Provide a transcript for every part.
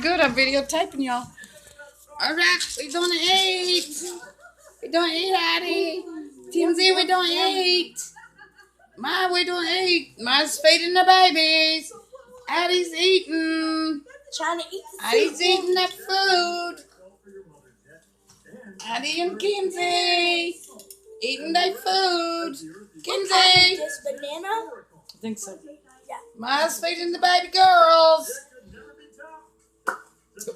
Good, I'm videotaping y'all. Alright, we doing eat. We doing eat, Addie. Tinsy, we doing eat. We doing eat. Ma's feeding the babies. Addie's eating. Trying to eat the Addie's eating that food. Addie and Kinsey eating their food. Kinsey. This banana? I think so. Yeah. Ma's feeding the baby girls.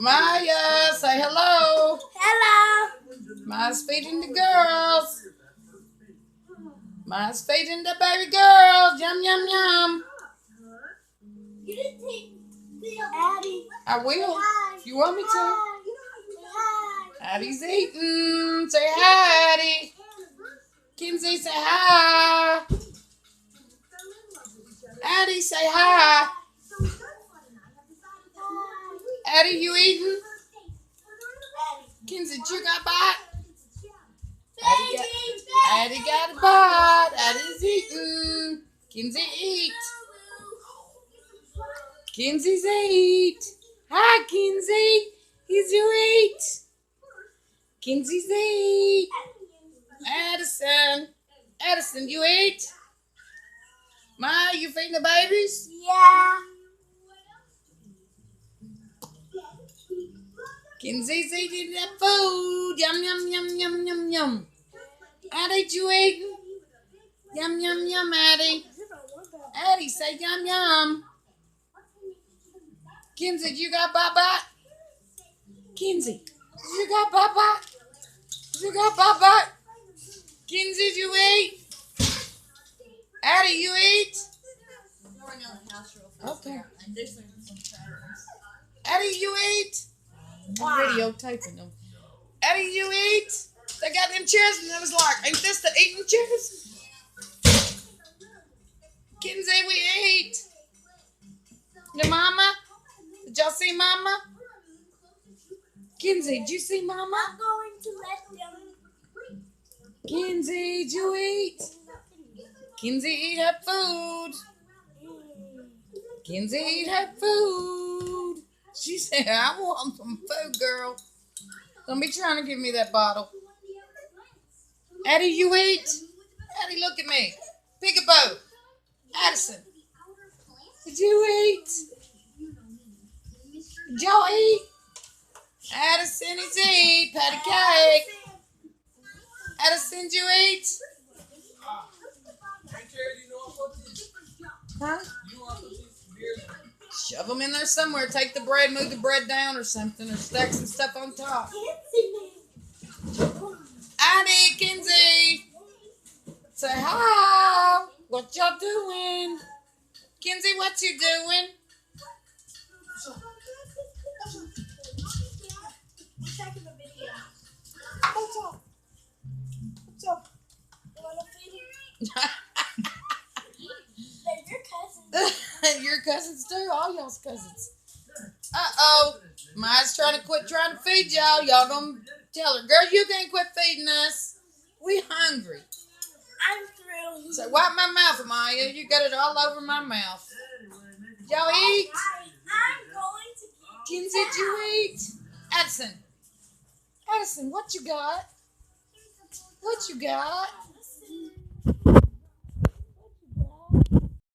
Maya, say hello. Hello. Ma's feeding the girls. Ma's feeding the baby girls. Yum, yum, yum. You didn't take Addie. I will, if you want me to. Hi. Addie's eating. Say hi, Addie. Kinsey, say hi. Addie, say hi. Addie, you eating? Kinsey, you got a bite? Addie got a bite. Addie's eating. Kinsey, eat. Kinsey's eat. Hi, Kinsey. Here's your eat. Kinsey's eat. Addison, you eat? Ma, you feeding the babies? Yeah. Kinsey's eating that food. Yum, yum, yum, yum, yum, yum. Addie, you eating? Yum, yum, yum, Addie. Addie, say yum, yum. Kinsey, you got bye-bye? Kinsey, you got bye-bye? You got bye-bye? Kinsey, you eat? Addie, you eat? Okay. Addie, you eat? I'm videotaping them. Eddie, you eat? They got them chairs, and I was like, ain't this the eating chairs? Kinsey, we eat. The mama? Did y'all see mama? Kinsey, did you see mama? I'm going to let them. Kinsey, did you eat? Kinsey, eat her food. Kinsey, eat her food. She said, I want some food, girl. Don't be trying to give me that bottle. Addie, you eat? Addie, look at me. Peekaboo. Addison, did you eat? Did y'all eat? Addison is eat. Patty cake. Addison, did you eat? Huh? Shove them in there somewhere. Take the bread, move the bread down or something, or stack some stuff on top. Addie, Kinsey, say hi. What y'all doing? Kinsey, what you doing? What's up? What's up? You want to feed him? They're your cousins. Your cousins too? All y'all's cousins. Uh-oh. Maya's trying to feed y'all. Y'all gonna tell her, girl, you can't quit feeding us. We hungry. I'm through. So wipe my mouth, Maya. You got it all over my mouth. Y'all eat? I'm going to eat. Kinsey, did you eat? Addison, what you got? What you got?